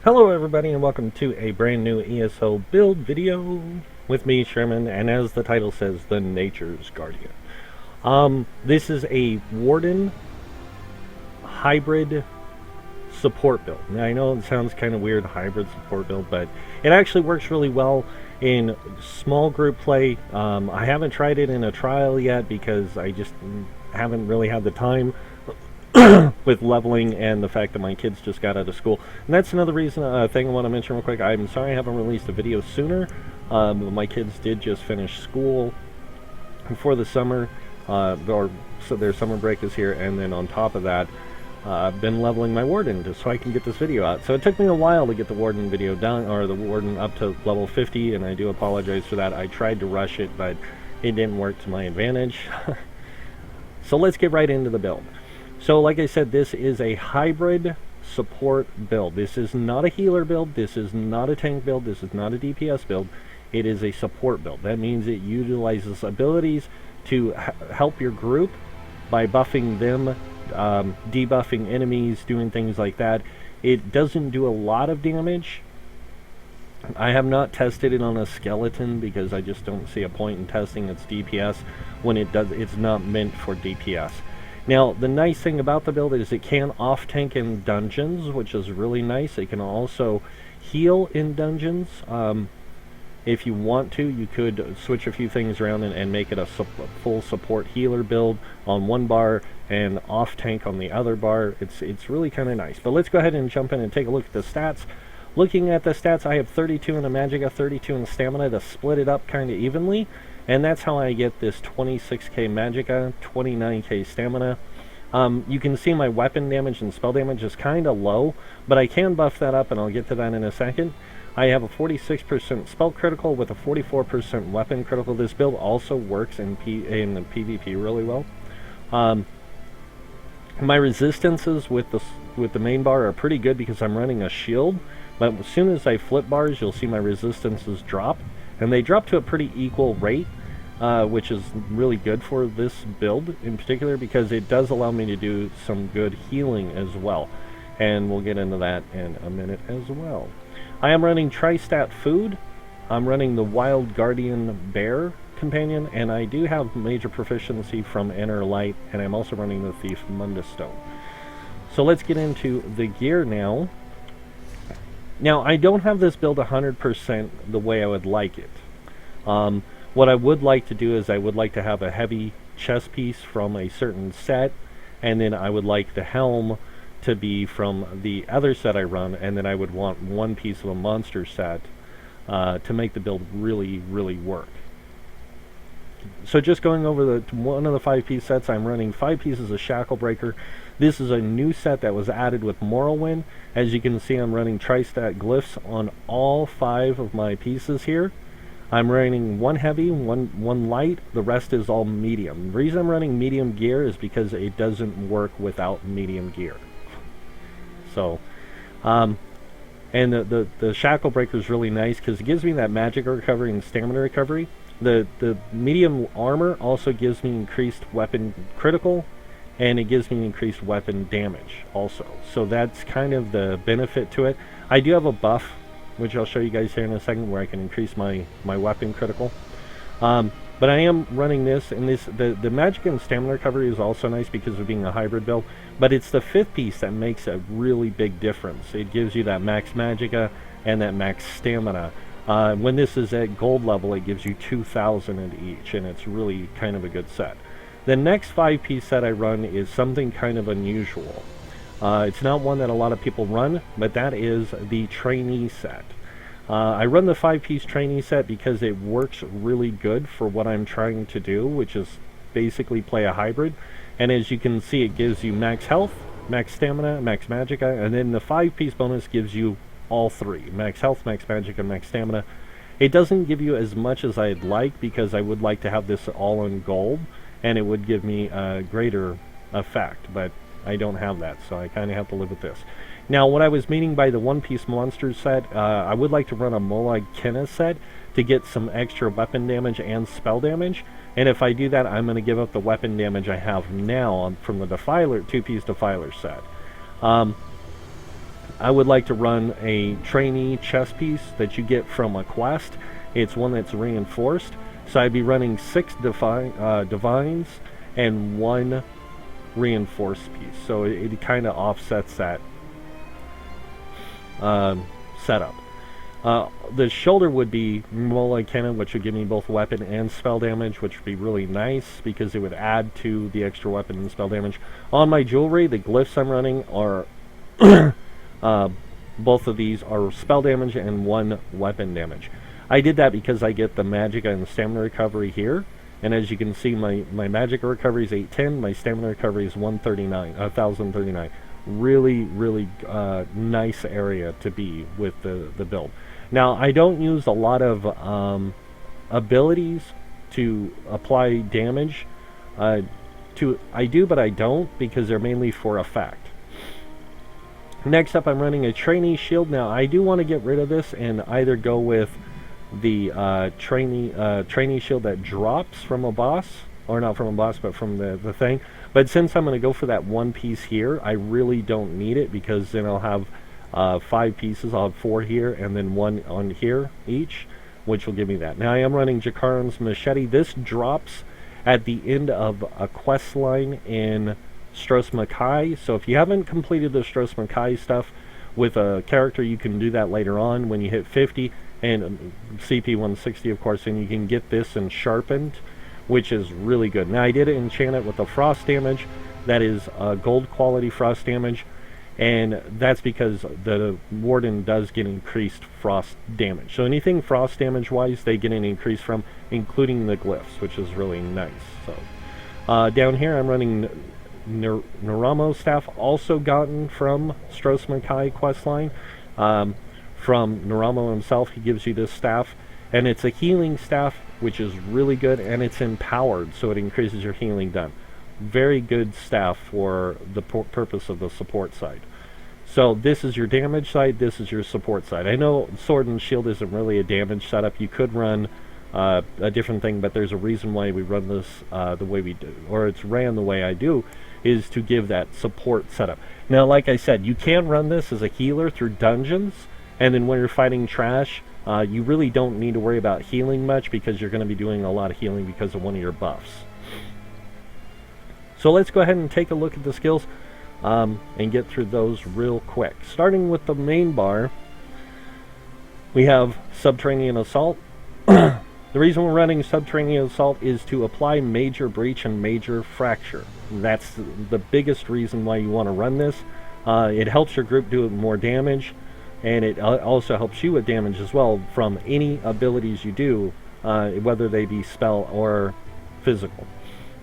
Hello everybody and welcome to a brand new ESO build video with me, Sherman, and as the title says, the Nature's Guardian. This is a Warden hybrid support build. Now I know it sounds kind of weird, hybrid support build, but it actually works really well in small group play. I haven't tried it in a trial yet because I just haven't really had the time with leveling and the fact that my kids just got out of school. And that's another reason, thing I want to mention real quick. I'm sorry I haven't released a video sooner. My kids did just finish school for the summer, so their summer break is here, and then on top of that, I've been leveling my Warden just so I can get this video out. So it took me a while to get the Warden video done, or the Warden up to level 50, and I do apologize for that. I tried to rush it, but it didn't work to my advantage. So let's get right into the build. So like I said, this is a hybrid support build. This is not a healer build, this is not a tank build, this is not a DPS build. It is a support build. That means it utilizes abilities to help your group by buffing them, debuffing enemies, doing things like that. It doesn't do a lot of damage. I have not tested it on a skeleton because I just don't see a point in testing its DPS when it's not meant for DPS. Now, the nice thing about the build is it can off-tank in dungeons, which is really nice. It can also heal in dungeons. If you want to, you could switch a few things around and make it a full support healer build on one bar and off-tank on the other bar. It's really kind of nice. But let's go ahead and jump in and take a look at the stats. Looking at the stats, I have 32 in the Magicka, 32 in the Stamina to split it up kind of evenly. And that's how I get this 26k Magicka, 29k Stamina. You can see my weapon damage and spell damage is kind of low, but I can buff that up, and I'll get to that in a second. I have a 46% spell critical with a 44% weapon critical. This build also works in PvP really well. My resistances with the main bar are pretty good because I'm running a shield, but as soon as I flip bars, you'll see my resistances drop. And they drop to a pretty equal rate, which is really good for this build in particular because it does allow me to do some good healing as well. And we'll get into that in a minute as well. I am running Tri-Stat Food. I'm running the Wild Guardian Bear Companion, and I do have major proficiency from Inner Light, and I'm also running the Thief Mundus Stone. So let's get into the gear now. Now, I don't have this build 100% the way I would like it. What I would like to do is I would like to have a heavy chest piece from a certain set, and then I would like the helm to be from the other set I run, and then I would want one piece of a monster set to make the build really, really work. So just going over one of the 5-piece sets, I'm running 5 pieces of Shacklebreaker. This is a new set that was added with Morrowind. As you can see, I'm running Tri-Stat Glyphs on all 5 of my pieces here. I'm running one heavy, one light, the rest is all medium. The reason I'm running medium gear is because it doesn't work without medium gear. So, and the Shacklebreaker is really nice because it gives me that magic recovery and stamina recovery. The medium armor also gives me increased weapon critical, and it gives me increased weapon damage also. So that's kind of the benefit to it. I do have a buff, which I'll show you guys here in a second, where I can increase my weapon critical. But I am running this, and the magic and stamina recovery is also nice because of being a hybrid build, but it's the 5th piece that makes a really big difference. It gives you that max magicka and that max stamina. When this is at gold level, it gives you 2,000 in each, and it's really kind of a good set. The next 5-piece set I run is something kind of unusual. It's not one that a lot of people run, but that is the trainee set. I run the 5-piece trainee set because it works really good for what I'm trying to do, which is basically play a hybrid. And as you can see, it gives you max health, max stamina, max magicka, and then the 5-piece bonus gives you all 3. Max health, max magicka, and max stamina. It doesn't give you as much as I'd like because I would like to have this all in gold, and it would give me a greater effect, but I don't have that, so I kind of have to live with this. Now, what I was meaning by the 1-piece monsters set, I would like to run a Molag Kenna set to get some extra weapon damage and spell damage, and if I do that, I'm going to give up the weapon damage I have now from the Defiler 2-piece Defiler set. I would like to run a trainee chess piece that you get from a quest. It's one that's reinforced. So I'd be running 6 divines and 1 reinforced piece. So it kind of offsets that setup. The shoulder would be Mola Cannon, which would give me both weapon and spell damage, which would be really nice because it would add to the extra weapon and spell damage. On my jewelry, the glyphs I'm running are both of these are spell damage and 1 weapon damage. I did that because I get the magic and the stamina recovery here, and as you can see, my magic recovery is 810, my stamina recovery is 1039. Really nice area to be with the build. Now, I don't use a lot of abilities to apply damage. I do, but I don't, because they're mainly for effect. Next up, I'm running a trainee shield. Now, I do want to get rid of this and either go with the trainee shield that drops from a boss, or not from a boss, but from the thing. But since I'm going to go for that 1 piece here, I really don't need it, because then I'll have 5 pieces. I'll have 4 here and then 1 on here each, which will give me that. Now I am running Jakaran's machete. This drops at the end of a quest line in Stros Makai. So if you haven't completed the Stros Makai stuff with a character, you can do that later on when you hit 50 and CP 160, of course, and you can get this and sharpened, which is really good. Now I did enchant it with the frost damage. That is gold quality frost damage, and that's because the Warden does get increased frost damage. So anything frost damage wise, they get an increase from, including the glyphs, which is really nice. So down here I'm running Naramo staff, also gotten from Stros Makai questline. From Naramo himself, he gives you this staff, and it's a healing staff, which is really good, and it's empowered, so it increases your healing done. Very good staff for the purpose of the support side. So this is your damage side, this is your support side. I know Sword and Shield isn't really a damage setup. You could run a different thing, but there's a reason why we run this the way we do, or it's ran the way I do, is to give that support setup. Now, like I said, you can run this as a healer through dungeons, and then when you're fighting trash, you really don't need to worry about healing much, because you're going to be doing a lot of healing because of one of your buffs. So let's go ahead and take a look at the skills and get through those real quick. Starting with the main bar, we have Subterranean Assault. The reason we're running Subterranean Assault is to apply Major Breach and Major Fracture. That's the biggest reason why you want to run this. It helps your group do more damage, and it also helps you with damage as well from any abilities you do, whether they be spell or physical.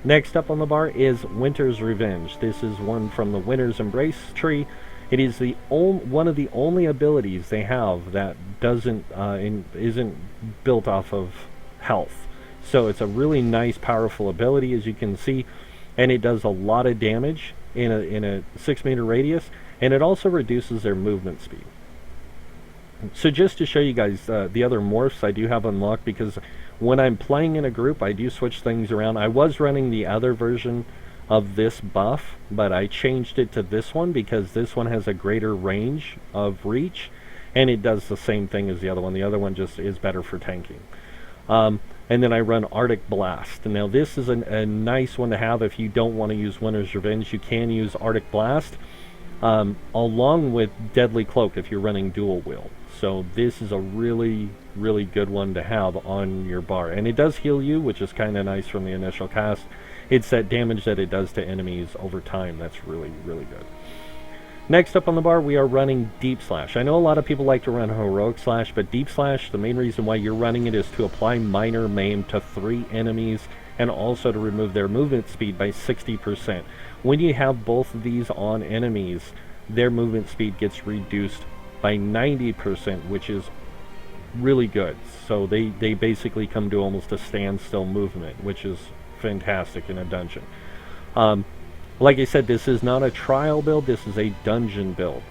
Next up on the bar is Winter's Revenge. This is one from the Winter's Embrace tree. It is one of the only abilities they have that isn't built off of health. So it's a really nice, powerful ability, as you can see, and it does a lot of damage in a 6-meter radius, and it also reduces their movement speed. So just to show you guys the other morphs I do have unlocked, because when I'm playing in a group, I do switch things around. I was running the other version of this buff, but I changed it to this one because this one has a greater range of reach, and it does the same thing as the other one. The other one just is better for tanking. And then I run Arctic Blast. Now this is a nice one to have if you don't want to use Winter's Revenge. You can use Arctic Blast along with Deadly Cloak if you're running dual wield. So this is a really good one to have on your bar, and it does heal you, which is kind of nice from the initial cast. It's that damage that it does to enemies over time that's really good. Next up on the bar, we are running Deep Slash. I know a lot of people like to run Heroic Slash, but Deep Slash, the main reason why you're running it is to apply Minor Maim to 3 enemies, and also to remove their movement speed by 60%. When you have both of these on enemies, their movement speed gets reduced by 90%, which is really good. So they basically come to almost a standstill movement, which is fantastic in a dungeon. Like I said, this is not a trial build, this is a dungeon build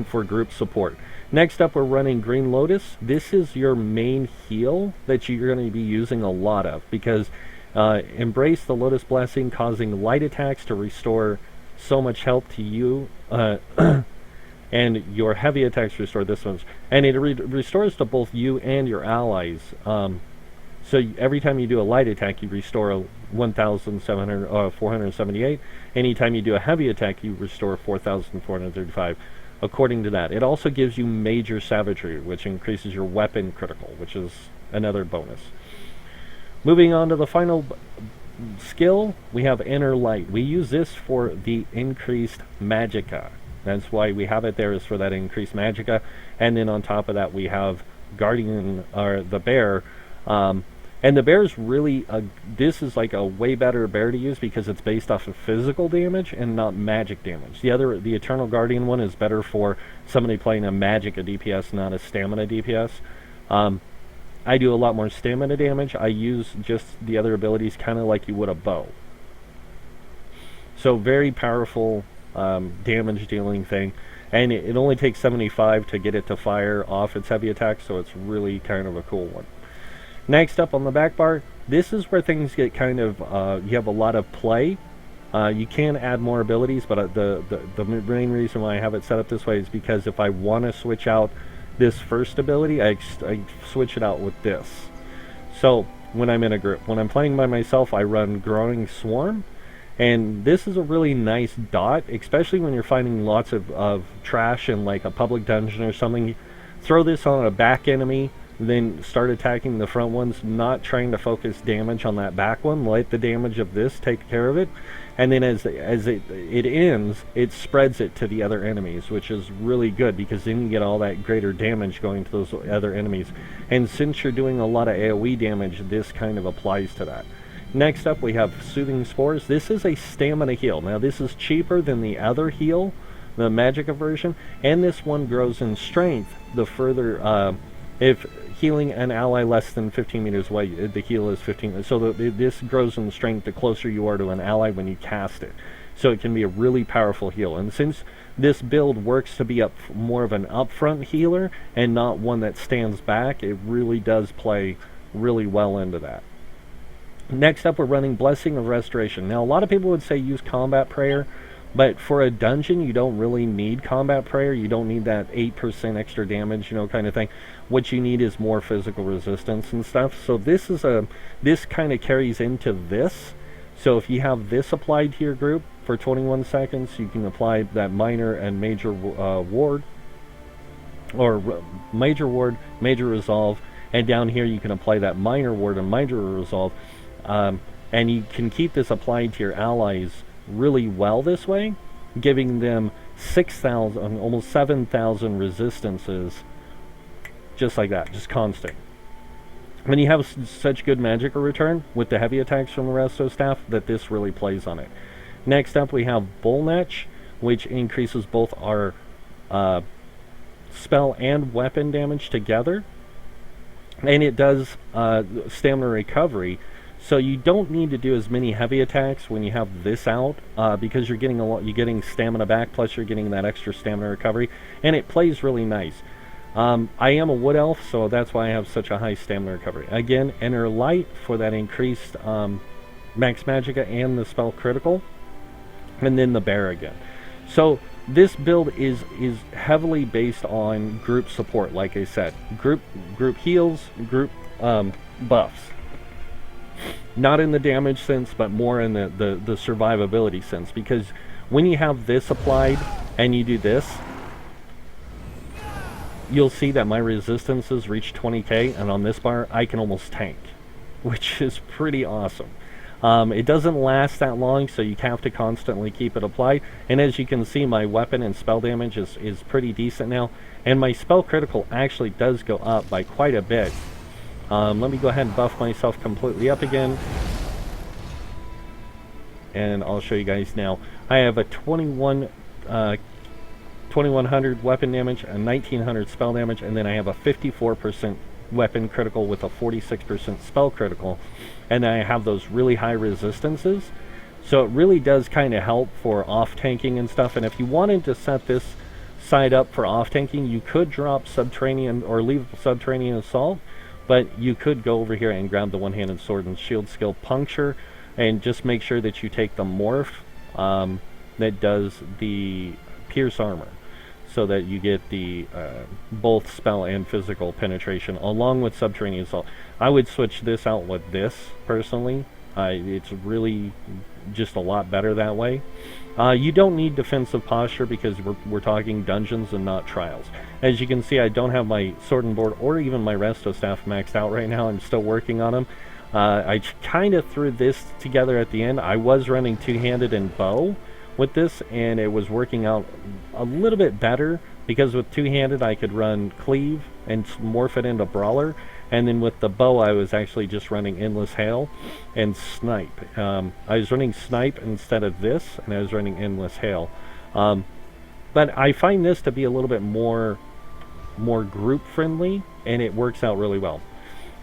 for group support. Next up, we're running Green Lotus. This is your main heal that you're going to be using a lot of, because Embrace the Lotus Blessing, causing light attacks to restore so much health to you, and your heavy attacks restore this one's, and it restores to both you and your allies. So every time you do a light attack, you restore 478. Anytime you do a heavy attack, you restore 4,435. According to that, it also gives you major savagery, which increases your weapon critical, which is another bonus. Moving on to the final skill, we have Inner Light. We use this for the increased magicka. That's why we have it there, is for that increased magicka. And then on top of that, we have Guardian, or the bear. And the bear's really, this is like a way better bear to use because it's based off of physical damage and not magic damage. The Eternal Guardian one is better for somebody playing a magicka DPS, not a stamina DPS. I do a lot more stamina damage. I use just the other abilities kind of like you would a bow. So very powerful damage dealing thing. And it only takes 75 to get it to fire off its heavy attack, so it's really kind of a cool one. Next up on the back bar, this is where things get kind of, you have a lot of play. You can add more abilities, but the main reason why I have it set up this way is because if I want to switch out this first ability, I switch it out with this. So when I'm in a group, when I'm playing by myself, I run Growing Swarm, and this is a really nice dot, especially when you're finding lots of trash in like a public dungeon or something. Throw this on a back enemy, then start attacking the front ones, not trying to focus damage on that back one. Let the damage of this take care of it, and then as it ends, it spreads it to the other enemies, which is really good because then you get all that greater damage going to those other enemies. And since you're doing a lot of AoE damage, this kind of applies to that. Next up, we have Soothing Spores. This is a stamina heal. Now this is cheaper than the other heal, the magicka version, and this one grows in strength the further, if healing an ally less than 15 meters away, the heal is 15. So this grows in strength the closer you are to an ally when you cast it. So it can be a really powerful heal. And since this build works to be more of an upfront healer and not one that stands back, it really does play really well into that. Next up, we're running Blessing of Restoration. Now, a lot of people would say use Combat Prayer, but for a dungeon, you don't really need Combat Prayer. You don't need that 8% extra damage, kind of thing. What you need is more physical resistance and stuff. So this kind of carries into this. So if you have this applied to your group for 21 seconds, you can apply that minor and major ward, or major ward, major resolve, and down here you can apply that minor ward and major resolve. And you can keep this applied to your allies really well this way, giving them 6,000, almost 7,000 resistances, just like that, just constant. When you have such good magicka return with the heavy attacks from the resto staff, that this really plays on it. Next up, we have Bullnetch, which increases both our spell and weapon damage together, and it does stamina recovery. So you don't need to do as many heavy attacks when you have this out, because you're getting stamina back, plus you're getting that extra stamina recovery, and it plays really nice. I am a wood elf, so that's why I have such a high stamina recovery. Again, Inner Light for that increased max magicka and the spell critical, and then the bear again. So this build is heavily based on group support, like I said, group heals, group buffs. Not in the damage sense, but more in the survivability sense, because when you have this applied and you do this, you'll see that my resistances reach 20k, and on this bar I can almost tank, which is pretty awesome. It doesn't last that long, so you have to constantly keep it applied, and as you can see, my weapon and spell damage is pretty decent now, and my spell critical actually does go up by quite a bit. Let me go ahead and buff myself completely up again, and I'll show you guys now. I have a 2100 weapon damage, a 1900 spell damage, and then I have a 54% weapon critical with a 46% spell critical, and then I have those really high resistances. So it really does kind of help for off-tanking and stuff, and if you wanted to set this side up for off-tanking, you could drop Subterranean or leave Subterranean Assault, but you could go over here and grab the one-handed sword and shield skill Puncture, and just make sure that you take the morph that does the pierce armor. so that you get the both spell and physical penetration along with subterranean assault. I would switch this out with this personally. It's really just a lot better that way. You don't need defensive posture because we're talking dungeons and not trials. As you can see, I don't have my sword and board or even my resto staff maxed out right now. I'm still working on them. I kind of threw this together at the end. I was running two-handed and bow with this, and it was working out a little bit better because with two-handed I could run cleave and morph it into brawler, and then with the bow I was actually just running endless hail and snipe. I was running snipe instead of this, and I was running endless hail. But I find this to be a little bit more group friendly, and it works out really well.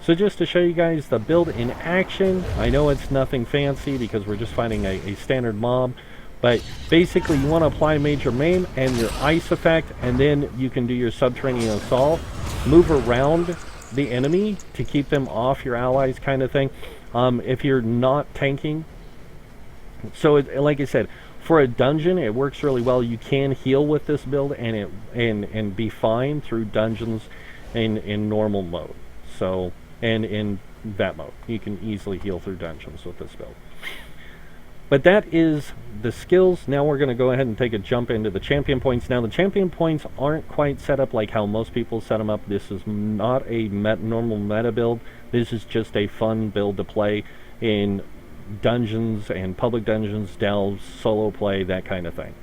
So just to show you guys the build in action, I know it's nothing fancy because we're just fighting a standard mob, but basically you want to apply major maim and your ice effect, and then you can do your subterranean assault, move around the enemy to keep them off your allies kind of thing. If you're not tanking, so like I said, for a dungeon it works really well. You can heal with this build and be fine through dungeons in normal mode. So, and in that mode you can easily heal through dungeons with this build. But that is the skills. Now we're going to go ahead and take a jump into the champion points. Now the champion points aren't quite set up like how most people set them up. This is not a normal meta build. This is just a fun build to play in dungeons and public dungeons, delves, solo play, that kind of thing.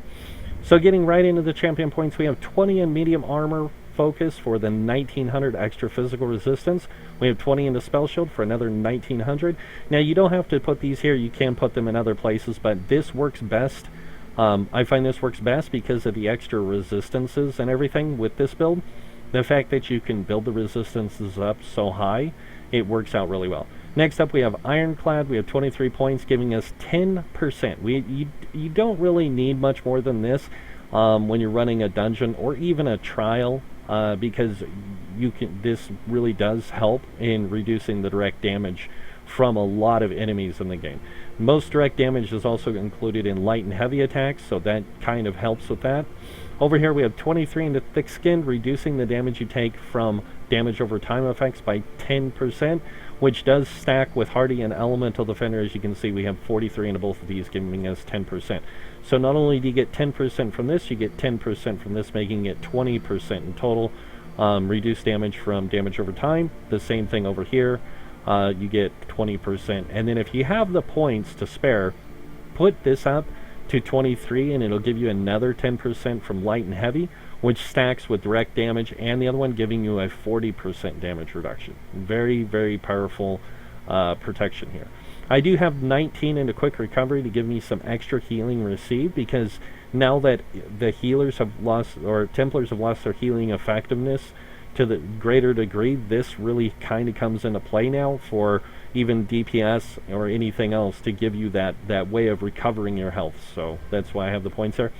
So getting right into the champion points, we have 20 in medium armor focus for the 1900 extra physical resistance. We have 20 into spell shield for another 1900. Now you don't have to put these here, you can put them in other places, but this works best. I find this works best because of the extra resistances and everything with this build. The fact that you can build the resistances up so high, it works out really well. Next up we have Ironclad. We have 23 points giving us 10%. You don't really need much more than this when you're running a dungeon or even a trial, because this really does help in reducing the direct damage from a lot of enemies in the game. Most direct damage is also included in light and heavy attacks, so that kind of helps with that. Over here we have 23 into thick skin, reducing the damage you take from damage over time effects by 10%, which does stack with hardy and elemental defender. As you can see, we have 43 into both of these, giving us 10%. So not only do you get 10% from this, you get 10% from this, making it 20% in total. Reduced damage from damage over time, the same thing over here. You get 20%. And then if you have the points to spare, put this up to 23 and it'll give you another 10% from light and heavy, which stacks with direct damage, and the other one giving you a 40% damage reduction. Very, very powerful protection here. I do have 19 into quick recovery to give me some extra healing received, because now that the healers have lost, or Templars have lost their healing effectiveness to the greater degree, this really kind of comes into play now for even DPS or anything else to give you that way of recovering your health. So that's why I have the points there.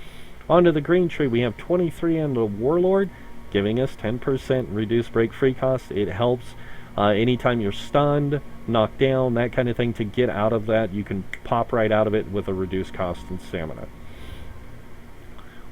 Onto the green tree, we have 23 into Warlord, giving us 10% reduced break free cost. It helps anytime you're stunned, knocked down, that kind of thing. To get out of that, you can pop right out of it with a reduced cost in stamina.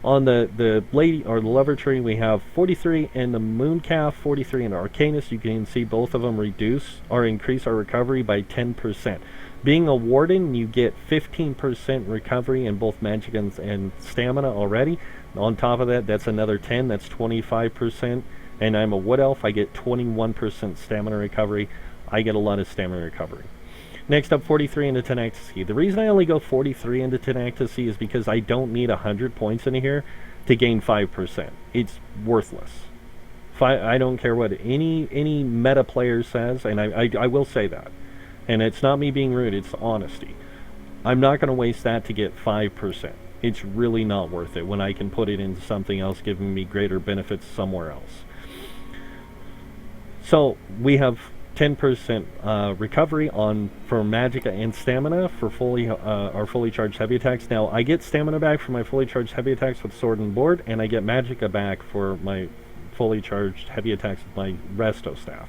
On the lady or the lover tree, we have 43 in the Mooncalf, 43 in Arcanist. You can see both of them reduce or increase our recovery by 10%. Being a Warden, you get 15% recovery in both magic and stamina already. On top of that, that's another 10, that's 25%. And I'm a Wood Elf, I get 21% stamina recovery. I get a lot of stamina recovery. Next up, 43 into Tenacity. The reason I only go 43 into Tenacity is because I don't need 100 points in here to gain 5%. It's worthless. I don't care what any meta player says, and I will say that. And it's not me being rude, it's honesty. I'm not going to waste that to get 5%. It's really not worth it when I can put it into something else, giving me greater benefits somewhere else. So we have 10% recovery for magic and stamina for our fully charged heavy attacks. Now I get stamina back for my fully charged heavy attacks with sword and board, and I get magicka back for my fully charged heavy attacks with my resto staff.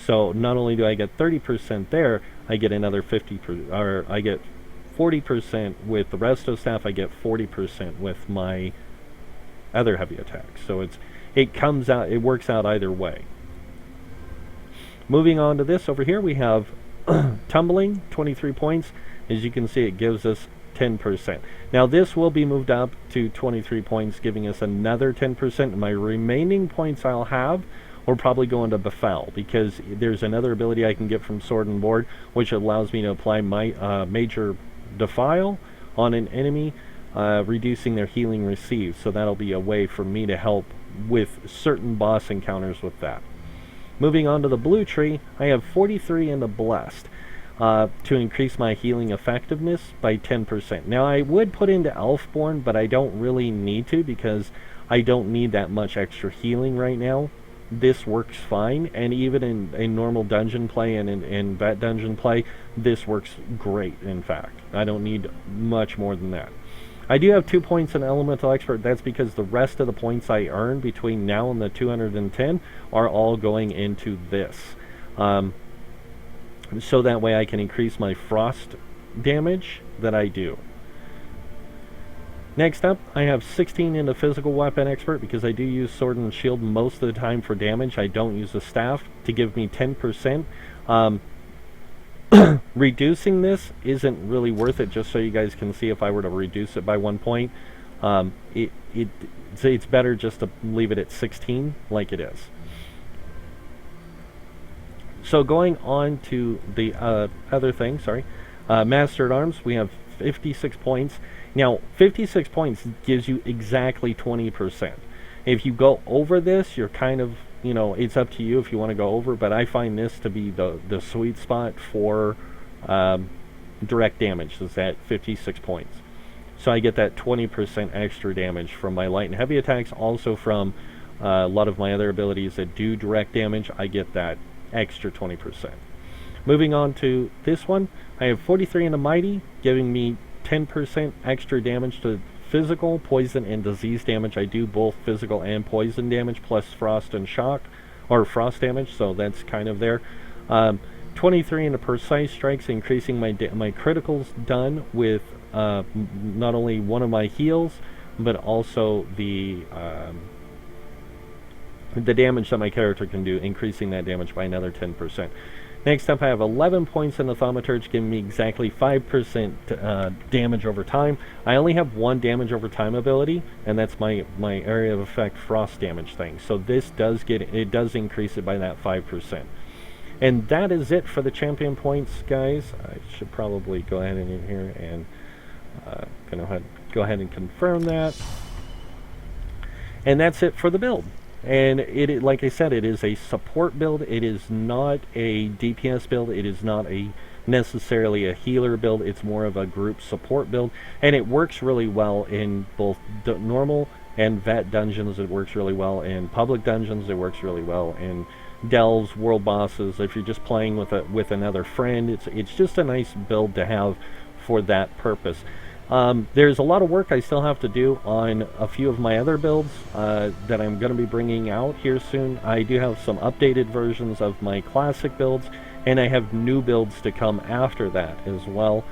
So not only do I get 30% there, I get another 50%, or I get 40% with the resto staff. I get 40% with my other heavy attacks. So it works out either way. Moving on to this over here, we have tumbling, 23 points. As you can see, it gives us 10%. Now this will be moved up to 23 points, giving us another 10%. My remaining points I'll have will probably go into Befoul, because there's another ability I can get from Sword and Board, which allows me to apply my Major Defile on an enemy, reducing their healing received. So that'll be a way for me to help with certain boss encounters with that. Moving on to the blue tree, I have 43 in the Blessed to increase my healing effectiveness by 10%. Now I would put into Elfborn, but I don't really need to, because I don't need that much extra healing right now. This works fine, and even in normal dungeon play and in vet dungeon play, this works great, in fact. I don't need much more than that. I do have 2 points in Elemental Expert. That's because the rest of the points I earn between now and the 210 are all going into this. So that way I can increase my frost damage that I do. Next up, I have 16 in the Physical Weapon Expert, because I do use Sword and Shield most of the time for damage. I don't use the Staff to give me 10%. Reducing this isn't really worth it, just so you guys can see if I were to reduce it by 1 point. It's better just to leave it at 16 like it is. So going on to the other thing, Master at Arms, we have 56 points. Now, 56 points gives you exactly 20%. If you go over this, you're kind of, it's up to you if you want to go over, but I find this to be the sweet spot for direct damage, is at 56 points. So I get that 20% extra damage from my light and heavy attacks. Also from a lot of my other abilities that do direct damage, I get that extra 20%. Moving on to this one, I have 43 in the Mighty, giving me 10% extra damage to physical, poison, and disease damage. I do both physical and poison damage, plus frost and shock, or frost damage, so that's kind of there. 23 in the Precise Strikes, increasing my criticals done with not only one of my heals, but also the damage that my character can do, increasing that damage by another 10%. Next up, I have 11 points in the Thaumaturge, giving me exactly 5% damage over time. I only have 1 damage over time ability, and that's my area of effect frost damage thing. So this does increase it by that 5%. And that is it for the champion points, guys. I should probably go ahead and in here and go ahead and confirm that. And that's it for the build. And like I said, it is a support build. It is not a DPS build. It is not necessarily a healer build. It's more of a group support build, and it works really well in both normal and vet dungeons. It works really well in public dungeons. It works really well in delves, world bosses. If you're just playing with another friend, it's just a nice build to have for that purpose. There's a lot of work I still have to do on a few of my other builds that I'm going to be bringing out here soon. I do have some updated versions of my classic builds, and I have new builds to come after that as well.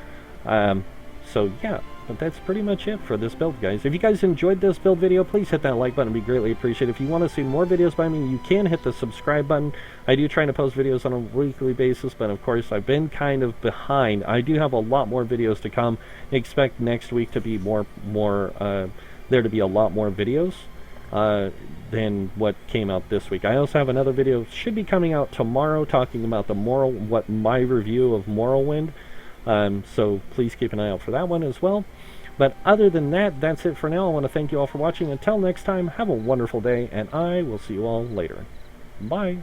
So yeah, but that's pretty much it for this build, guys. If you guys enjoyed this build video, please hit that like button. It'd be greatly appreciated. If you want to see more videos by me, you can hit the subscribe button. I do try to post videos on a weekly basis, but of course I've been kind of behind. I do have a lot more videos to come. Expect next week to be there to be a lot more videos than what came out this week. I also have another video should be coming out tomorrow talking about my review of Morrowind. So please keep an eye out for that one as well. But other than that, that's it for now. I want to thank you all for watching. Until next time, have a wonderful day, and I will see you all later. Bye.